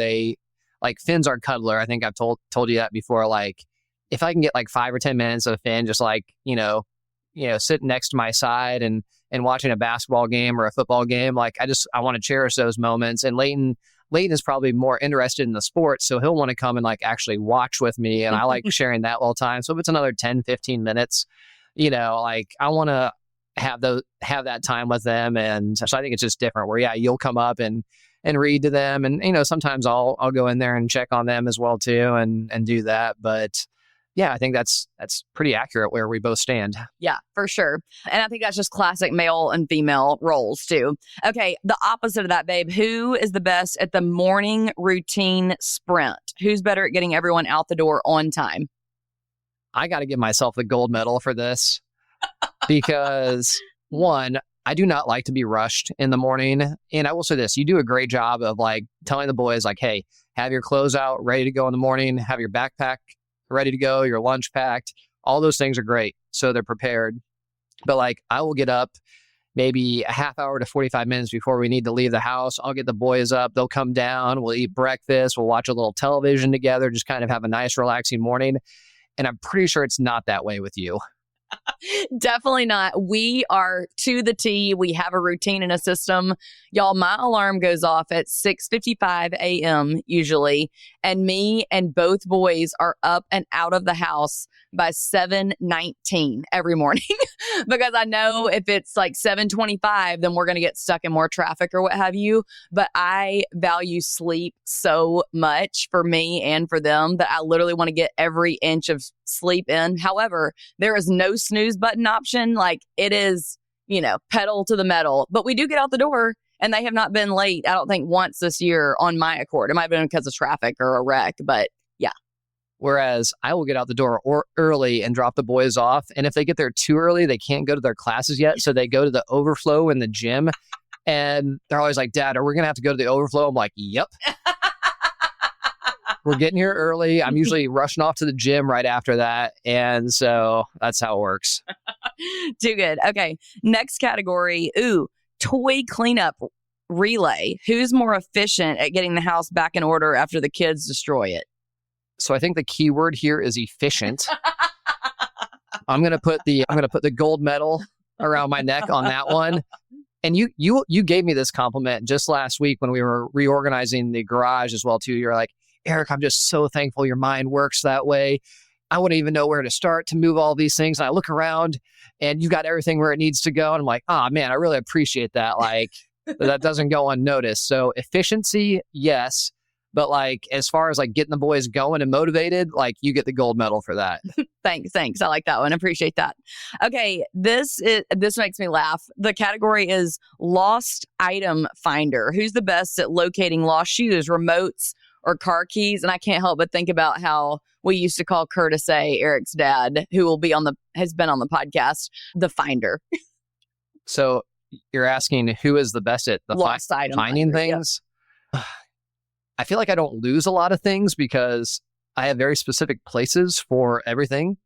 like Finn's our cuddler. I think I've told you that before. Like if I can get like 5 or 10 minutes of Finn just like, sitting next to my side and watching a basketball game or a football game, like I want to cherish those moments. And Layton is probably more interested in the sport, so he'll want to come and like actually watch with me. And I like sharing that little time. So if it's another 10, 15 minutes, like I want to have that time with them. And so I think it's just different where, yeah, you'll come up and read to them. And, sometimes I'll go in there and check on them as well too and do that. But yeah, I think that's pretty accurate where we both stand. Yeah, for sure. And I think that's just classic male and female roles too. Okay, the opposite of that, babe. Who is the best at the morning routine sprint? Who's better at getting everyone out the door on time? I got to give myself the gold medal for this because one, I do not like to be rushed in the morning. And I will say this, you do a great job of like telling the boys like, hey, have your clothes out, ready to go in the morning, have your backpack ready to go, your lunch packed. All those things are great. So they're prepared. But like I will get up maybe a half hour to 45 minutes before we need to leave the house. I'll get the boys up. They'll come down. We'll eat breakfast. We'll watch a little television together, just kind of have a nice, relaxing morning. And I'm pretty sure it's not that way with you. Definitely not. We are to the T. We have a routine and a system. Y'all, my alarm goes off at 6:55 a.m. usually, and me and both boys are up and out of the house by 7:19 every morning because I know if it's like 7:25, then we're going to get stuck in more traffic or what have you. But I value sleep so much for me and for them that I literally want to get every inch of sleep in. However, there is no snooze button option. Like it is, pedal to the metal. But we do get out the door and they have not been late, I don't think, once this year on my accord. It might have been because of traffic or a wreck, but yeah. Whereas I will get out the door early and drop the boys off. And if they get there too early, they can't go to their classes yet. So they go to the overflow in the gym. And they're always like, Dad, are we going to have to go to the overflow? I'm like, yep. We're getting here early. I'm usually rushing off to the gym right after that. And so that's how it works. Too good. Okay. Next category. Toy cleanup relay. Who's more efficient at getting the house back in order after the kids destroy it? So I think the key word here is efficient. I'm gonna put the gold medal around my neck on that one. And you gave me this compliment just last week when we were reorganizing the garage as well too. You're like, Eric, I'm just so thankful your mind works that way. I wouldn't even know where to start to move all these things. And I look around and you got everything where it needs to go. And I'm like, oh man, I really appreciate that. Like that doesn't go unnoticed. So efficiency, yes. But like, as far as like getting the boys going and motivated, like you get the gold medal for that. Thanks. I like that one. Appreciate that. Okay. This makes me laugh. The category is lost item finder. Who's the best at locating lost shoes, remotes, or car keys? And I can't help but think about how we used to call Curtis A., Eric's dad, who has been on the podcast, the finder. So you're asking who is the best at the lost item finding finder, things? Yep. I feel like I don't lose a lot of things because I have very specific places for everything.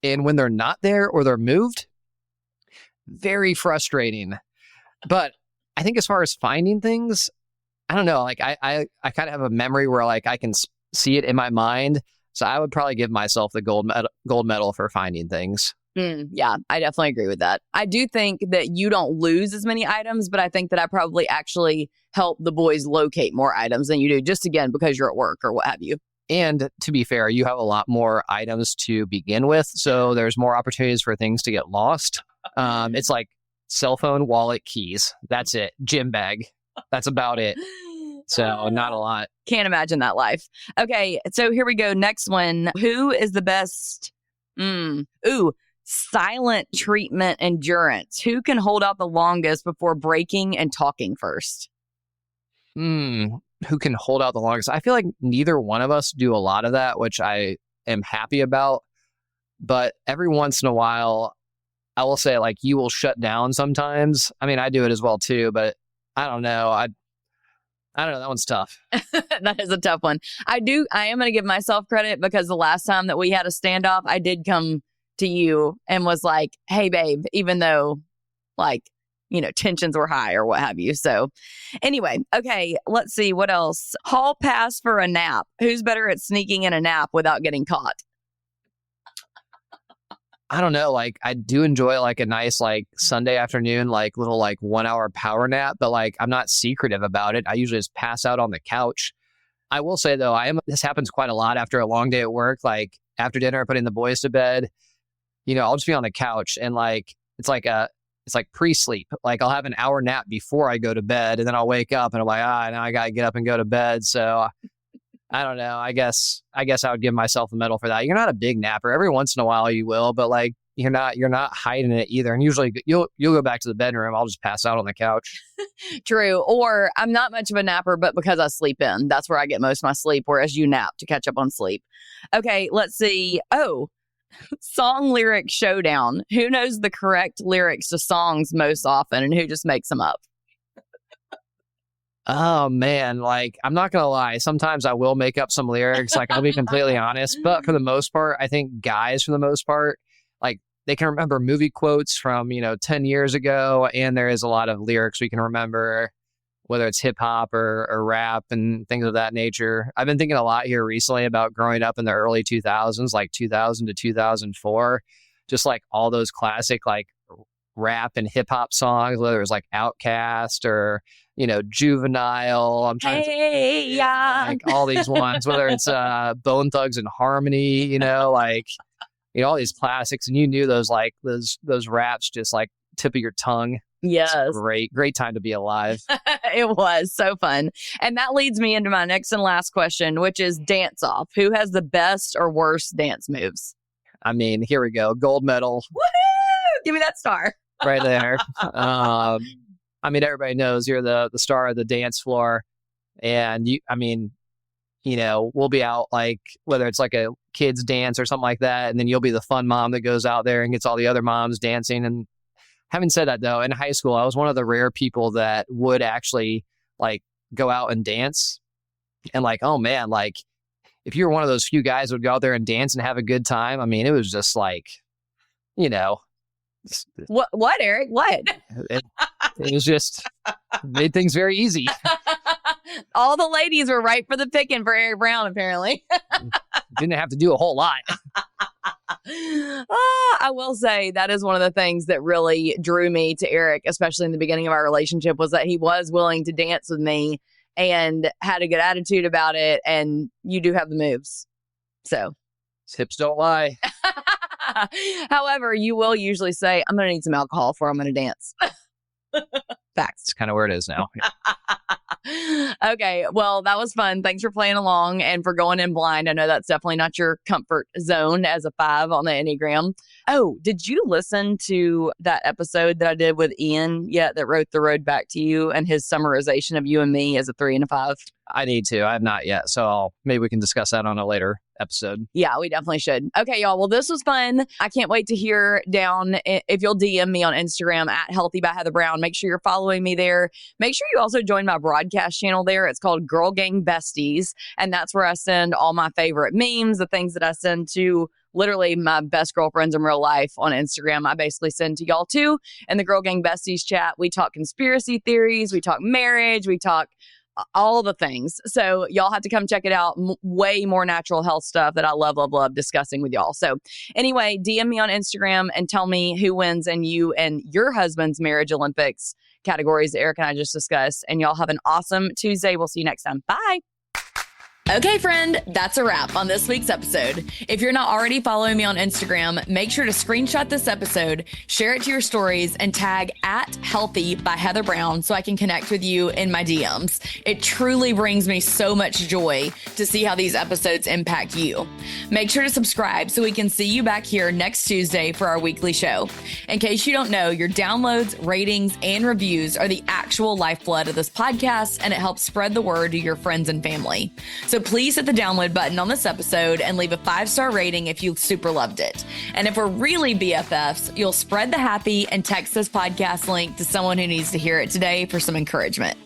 And when they're not there or they're moved, very frustrating. But I think as far as finding things, I don't know. Like I kind of have a memory where like I can see it in my mind. So I would probably give myself the gold medal for finding things. Yeah, I definitely agree with that. I do think that you don't lose as many items, but I think that I probably actually help the boys locate more items than you do, just again, because you're at work or what have you. And to be fair, you have a lot more items to begin with. So there's more opportunities for things to get lost. It's like cell phone, wallet, keys. That's it. Gym bag. That's about it. So not a lot. Can't imagine that life. Okay, so here we go. Next one. Who is the best? Silent treatment endurance. Who can hold out the longest before breaking and talking first? Who can hold out the longest? I feel like neither one of us do a lot of that, which I am happy about. But every once in a while, I will say like you will shut down sometimes. I mean, I do it as well too, but I don't know. I don't know. That one's tough. That is a tough one. I am going to give myself credit because the last time that we had a standoff, I did come to you and was like, hey, babe, even though like, tensions were high or what have you. So anyway, okay, let's see what else. Hall pass for a nap. Who's better at sneaking in a nap without getting caught? I don't know. Like I do enjoy like a nice like Sunday afternoon, like little like 1 hour power nap, but like I'm not secretive about it. I usually just pass out on the couch. I will say though, this happens quite a lot after a long day at work. Like after dinner, putting the boys to bed, I'll just be on the couch and like, it's like pre-sleep. Like I'll have an hour nap before I go to bed and then I'll wake up and I'm like, now I got to get up and go to bed. So I don't know. I guess I would give myself a medal for that. You're not a big napper. Every once in a while you will, but like you're not hiding it either. And usually you'll go back to the bedroom. I'll just pass out on the couch. True. Or I'm not much of a napper, but because I sleep in, that's where I get most of my sleep. Whereas you nap to catch up on sleep. Okay, let's see. Song lyric showdown. Who knows the correct lyrics to songs most often and who just makes them up? Oh man, like I'm not gonna lie. Sometimes I will make up some lyrics, like I'll be completely honest. But for the most part, I think guys for the most part, like they can remember movie quotes from, 10 years ago. And there is a lot of lyrics we can remember, whether it's hip hop or rap and things of that nature. I've been thinking a lot here recently about growing up in the early 2000s, like 2000 to 2004. just like all those classic like rap and hip hop songs, whether it was like Outkast or, Juvenile. I'm trying to like all these ones, whether it's Bone Thugs and Harmony, like, all these classics, and you knew those raps just like tip of your tongue. Yes. Great time to be alive. It was so fun. And that leads me into my next and last question, which is dance off. Who has the best or worst dance moves? I mean, here we go. Gold medal. Woohoo! Give me that star. Right there. I mean, everybody knows you're the star of the dance floor. And we'll be out like, whether it's like a kid's dance or something like that. And then you'll be the fun mom that goes out there and gets all the other moms dancing. And having said that, though, in high school, I was one of the rare people that would actually like go out and dance. And like, oh man, like if you were one of those few guys who would go out there and dance and have a good time, I mean, it was just like, What, Eric? What? It was just made things very easy. All the ladies were right for the picking for Eric Brown, apparently. Didn't have to do a whole lot. I will say that is one of the things that really drew me to Eric, especially in the beginning of our relationship, was that he was willing to dance with me and had a good attitude about it. And you do have the moves. So his hips don't lie. However, you will usually say, I'm going to need some alcohol before I'm going to dance. Facts. It's kind of where it is now. Okay. Well, that was fun. Thanks for playing along and for going in blind. I know that's definitely not your comfort zone as a 5 on the Enneagram. Oh, did you listen to that episode that I did with Ian that wrote The Road Back to You and his summarization of you and me as a 3 and a 5? I need to. I have not yet. So maybe we can discuss that on a later episode. Yeah, we definitely should. Okay, y'all. Well, this was fun. I can't wait to hear down if you'll DM me on Instagram at Healthy by Heather Brown. Make sure you're following me there. Make sure you also join my broadcast channel there. It's called Girl Gang Besties. And that's where I send all my favorite memes, the things that I send to literally my best girlfriends in real life on Instagram. I basically send to y'all too. And the Girl Gang Besties chat, we talk conspiracy theories, we talk marriage, we talk all the things. So y'all have to come check it out. Way more natural health stuff that I love discussing with y'all. So anyway, DM me on Instagram and tell me who wins in you and your husband's marriage Olympics categories that Eric and I just discussed. And y'all have an awesome Tuesday. We'll see you next time. Bye. Okay, friend, that's a wrap on this week's episode. If you're not already following me on Instagram, make sure to screenshot this episode, share it to your stories, and tag at Healthy by Heather Brown so I can connect with you in my DMs. It truly brings me so much joy to see how these episodes impact you. Make sure to subscribe so we can see you back here next Tuesday for our weekly show. In case you don't know, your downloads, ratings, and reviews are the actual lifeblood of this podcast, and it helps spread the word to your friends and family. So please hit the download button on this episode and leave a 5-star rating if you super loved it. And if we're really BFFs, you'll spread the happy and text this podcast link to someone who needs to hear it today for some encouragement.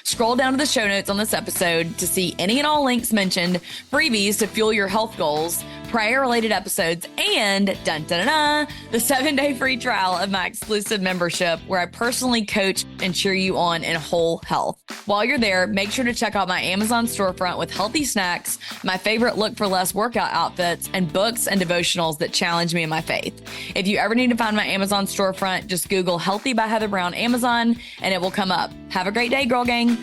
Scroll down to the show notes on this episode to see any and all links mentioned, freebies to fuel your health goals, prayer-related episodes, and the 7-day free trial of my exclusive membership where I personally coach and cheer you on in whole health. While you're there, make sure to check out my Amazon storefront with healthy snacks, my favorite look for less workout outfits, and books and devotionals that challenge me in my faith. If you ever need to find my Amazon storefront, just Google Healthy by Heather Brown Amazon and it will come up. Have a great day, Girl Gang.